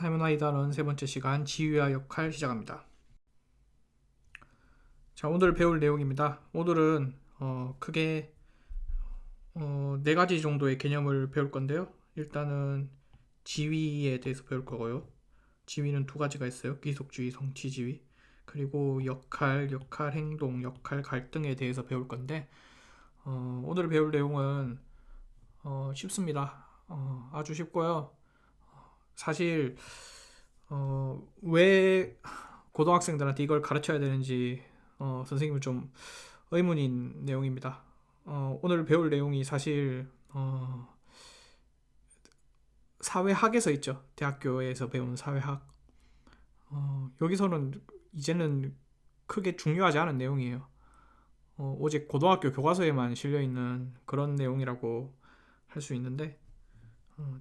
사이먼하이다는 세 번째 시간 지위와 역할 시작합니다. 자, 오늘 배울 내용입니다. 오늘은 크게 네 가지 정도의 개념을 배울 건데요. 일단은 지위에 대해서 배울 거고요. 지위는 두 가지가 있어요. 귀속지위, 성취지위. 그리고 역할, 역할 행동, 역할 갈등에 대해서 배울 건데 오늘 배울 내용은 쉽습니다. 아주 쉽고요. 사실 왜 고등학생들한테 이걸 가르쳐야 되는지 선생님은 좀 의문인 내용입니다. 오늘 배울 내용이 사실 사회학에서 있죠. 대학교에서 배운 사회학. 여기서는 이제는 크게 중요하지 않은 내용이에요. 오직 고등학교 교과서에만 실려있는 그런 내용이라고 할 수 있는데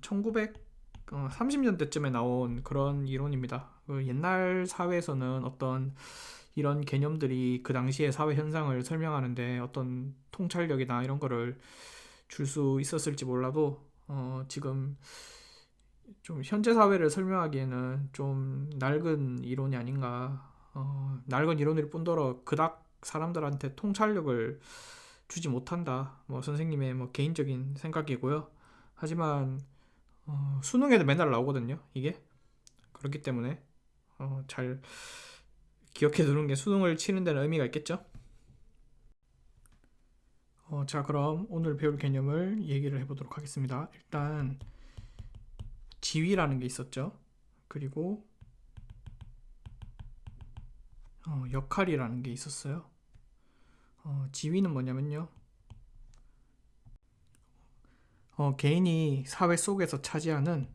1930년대쯤에 나온 그런 이론입니다. 옛날 사회에서는 어떤 이런 개념들이 그 당시의 사회 현상을 설명하는데 어떤 통찰력이나 이런 거를 줄 수 있었을지 몰라도 지금 좀 현재 사회를 설명하기에는 좀 낡은 이론이 아닌가. 낡은 이론일 뿐더러 그닥 사람들한테 통찰력을 주지 못한다. 뭐 선생님의 뭐 개인적인 생각이고요. 하지만 수능에도 맨날 나오거든요. 이게 그렇기 때문에 잘 기억해 두는 게 수능을 치는 데는 의미가 있겠죠. 자, 그럼 오늘 배울 개념을 얘기를 해보도록 하겠습니다. 일단 지위라는 게 있었죠. 그리고 역할이라는 게 있었어요. 지위는 뭐냐면요. 개인이 사회 속에서 차지하는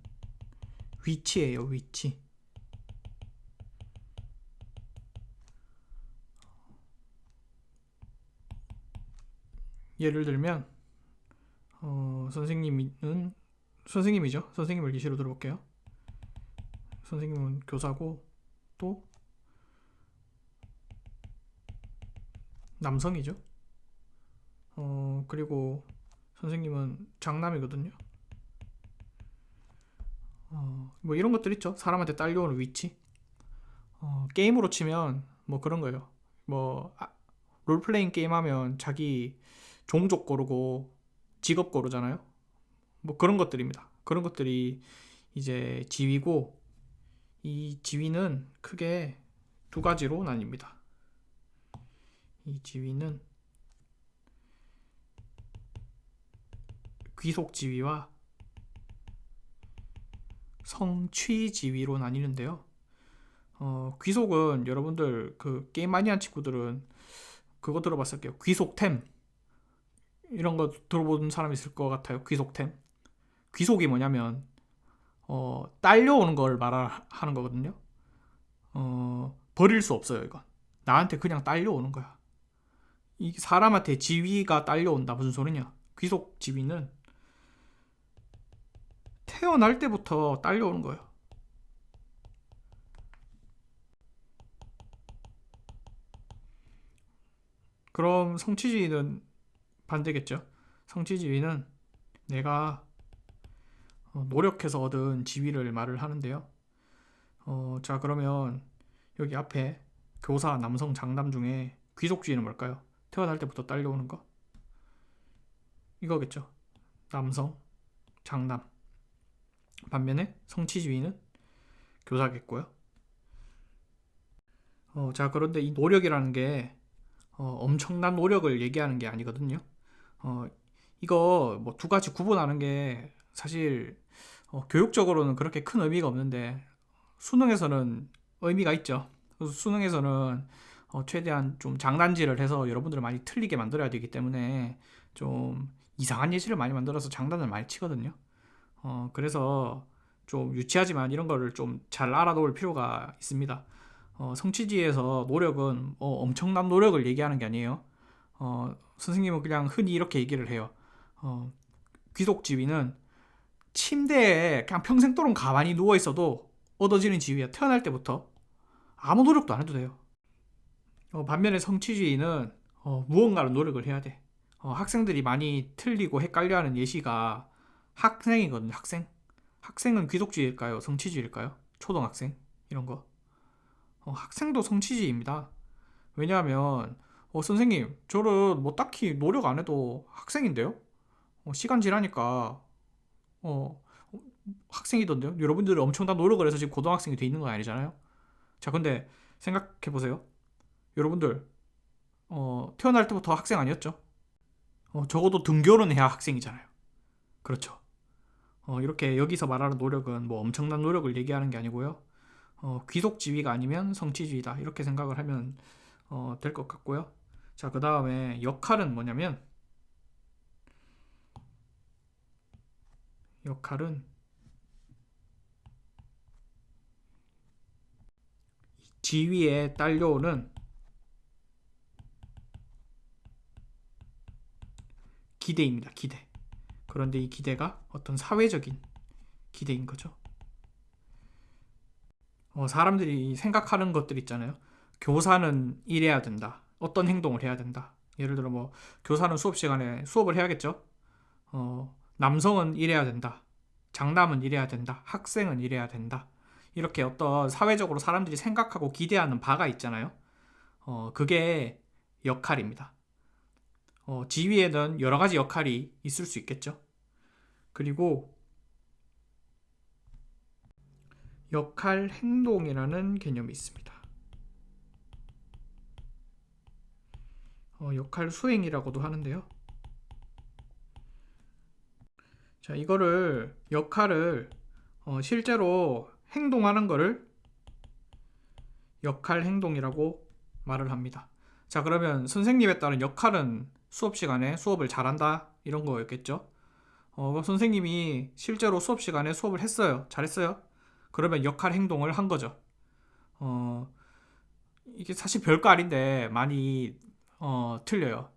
위치예요. 위치. 예를 들면 선생님이죠. 선생님을 예시로 들어볼게요. 선생님은 교사고 또 남성이죠. 그리고 선생님은 장남이거든요. 뭐 이런 것들 있죠. 사람한테 딸려오는 위치. 게임으로 치면 뭐 그런 거예요. 뭐 롤플레잉 게임 하면 자기 종족 고르고 직업 고르잖아요. 뭐 그런 것들입니다. 그런 것들이 이제 지위고, 이 지위는 크게 두 가지로 나뉩니다. 이 지위는 귀속 지위와 성취 지위로 나뉘는데요. 귀속은 여러분들 그 게임 많이 한 친구들은 그거 들어봤을 게요. 귀속템 이런 거 들어본 사람 있을 것 같아요. 귀속템. 귀속이 뭐냐면 딸려오는 걸 말하는 거거든요. 버릴 수 없어요. 이건 나한테 그냥 딸려오는 거야. 이 사람한테 지위가 딸려온다. 무슨 소리냐? 귀속 지위는 태어날 때부터 딸려오는 거예요. 그럼 성취지위는 반대겠죠. 성취지위는 내가 노력해서 얻은 지위를 말을 하는데요. 자, 그러면 여기 앞에 교사, 남성, 장남 중에 귀속주의는 뭘까요? 태어날 때부터 딸려오는 거? 이거겠죠. 남성, 장남. 반면에 성취주의는 교사겠고요. 자, 그런데 이 노력이라는 게 엄청난 노력을 얘기하는 게 아니거든요. 이거 뭐 두 가지 구분하는 게 사실 교육적으로는 그렇게 큰 의미가 없는데 수능에서는 의미가 있죠. 그래서 수능에서는 최대한 좀 장난질을 해서 여러분들을 많이 틀리게 만들어야 되기 때문에 좀 이상한 예시를 많이 만들어서 장난을 많이 치거든요. 그래서 좀 유치하지만 이런 거를 좀 잘 알아놓을 필요가 있습니다. 성취지에서 노력은 엄청난 노력을 얘기하는 게 아니에요. 선생님은 그냥 흔히 이렇게 얘기를 해요. 귀속지위는 침대에 그냥 평생도록 가만히 누워있어도 얻어지는 지위야. 태어날 때부터 아무 노력도 안 해도 돼요. 반면에 성취주의는 무언가를 노력을 해야 돼. 학생들이 많이 틀리고 헷갈려하는 예시가 학생이거든요. 학생은 귀속주의일까요? 성취주의일까요? 초등학생 이런 거. 학생도 성취지입니다. 왜냐하면 선생님 저는 뭐 딱히 노력 안 해도 학생인데요. 시간 지나니까 어, 학생이던데요. 여러분들은 엄청난 노력을 해서 지금 고등학생이 돼 있는 건 아니잖아요. 자, 근데 생각해 보세요. 여러분들 태어날 때부터 학생 아니었죠? 적어도 등교는 해야 학생이잖아요. 그렇죠. 이렇게 여기서 말하는 노력은 뭐 엄청난 노력을 얘기하는 게 아니고요. 귀속지위가 아니면 성취주의다. 이렇게 생각을 하면 될 것 같고요. 자, 그 다음에 역할은 뭐냐면, 역할은 지위에 딸려오는 기대입니다. 기대. 그런데 이 기대가 어떤 사회적인 기대인 거죠. 사람들이 생각하는 것들 있잖아요. 교사는 이래야 된다. 어떤 행동을 해야 된다. 예를 들어 뭐 교사는 수업 시간에 수업을 해야겠죠. 남성은 이래야 된다. 장남은 이래야 된다. 학생은 이래야 된다. 이렇게 어떤 사회적으로 사람들이 생각하고 기대하는 바가 있잖아요. 그게 역할입니다. 지위에는 여러 가지 역할이 있을 수 있겠죠. 그리고 역할 행동이라는 개념이 있습니다. 역할 수행이라고도 하는데요. 자, 이거를 역할을 실제로 행동하는 거를 역할 행동이라고 말을 합니다. 자, 그러면 선생님에 따른 역할은 수업 시간에 수업을 잘한다 이런 거였겠죠. 선생님이 실제로 수업 시간에 수업을 했어요. 잘했어요. 그러면 역할 행동을 한 거죠. 어, 이게 사실 별거 아닌데 많이 틀려요.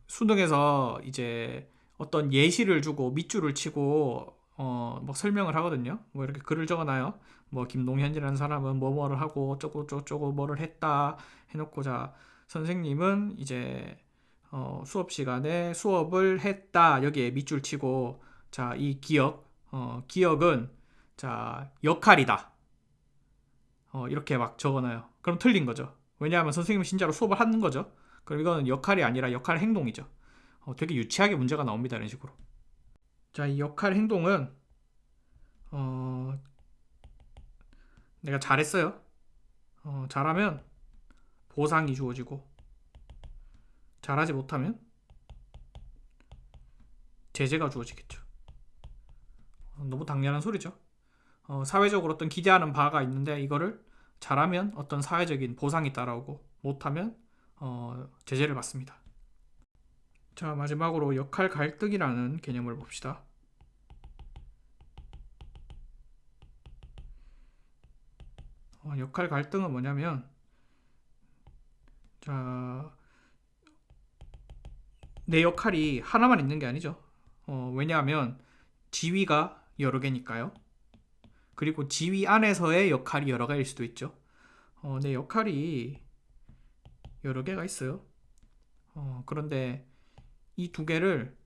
수능에서 이제 어떤 예시를 주고 밑줄을 치고 뭐 설명을 하거든요. 뭐 이렇게 글을 적어놔요. 뭐 김동현이라는 사람은 뭐뭐를 하고 어쩌고 저쩌고 뭐를 했다 해놓고, 자, 선생님은 이제 수업 시간에 수업을 했다 여기에 밑줄 치고, 자, 이 기억은 자 역할이다 이렇게 막 적어놔요. 그럼 틀린 거죠. 왜냐하면 선생님은 진짜로 수업을 하는 거죠. 그럼 이거는 역할이 아니라 역할 행동이죠. 되게 유치하게 문제가 나옵니다. 이런 식으로. 자, 이 역할 행동은 어, 내가 잘했어요. 잘하면 보상이 주어지고, 잘하지 못하면 제재가 주어지겠죠. 너무 당연한 소리죠. 사회적으로 어떤 기대하는 바가 있는데 이거를 잘하면 어떤 사회적인 보상이 따라오고 못하면 제재를 받습니다. 자, 마지막으로 역할 갈등이라는 개념을 봅시다. 역할 갈등은 뭐냐면, 자, 내 역할이 하나만 있는 게 아니죠. 왜냐하면 지위가 여러 개니까요. 그리고 지위 안에서의 역할이 여러 개일 수도 있죠. 내 역할이 여러 개가 있어요. 그런데 이 두 개를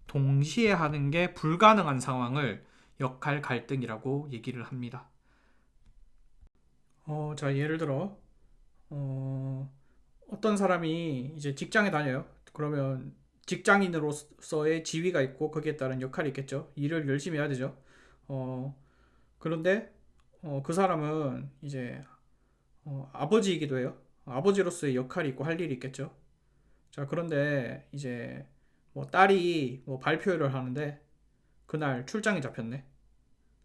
동시에 하는 게 불가능한 상황을 역할 갈등이라고 얘기를 합니다. 자, 예를 들어 어떤 사람이 이제 직장에 다녀요. 그러면 직장인으로서의 지위가 있고 거기에 따른 역할이 있겠죠. 일을 열심히 해야 되죠. 어, 그런데 그 사람은 이제 아버지이기도 해요. 아버지로서의 역할이 있고 할 일이 있겠죠. 자, 그런데 이제 뭐 딸이 뭐 발표를 하는데 그날 출장이 잡혔네.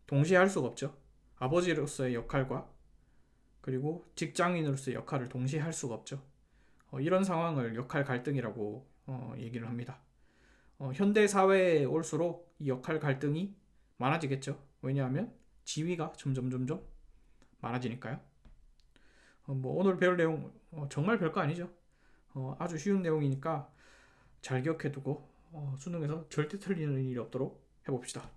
동시에 할 수가 없죠. 아버지로서의 역할과 그리고 직장인으로서의 역할을 동시에 할 수가 없죠. 이런 상황을 역할 갈등이라고 얘기를 합니다. 현대 사회에 올수록 이 역할 갈등이 많아지겠죠. 왜냐하면 지위가 점점 많아지니까요. 뭐 오늘 배울 내용 정말 별거 아니죠. 아주 쉬운 내용이니까 잘 기억해두고 수능에서 절대 틀리는 일이 없도록 해봅시다.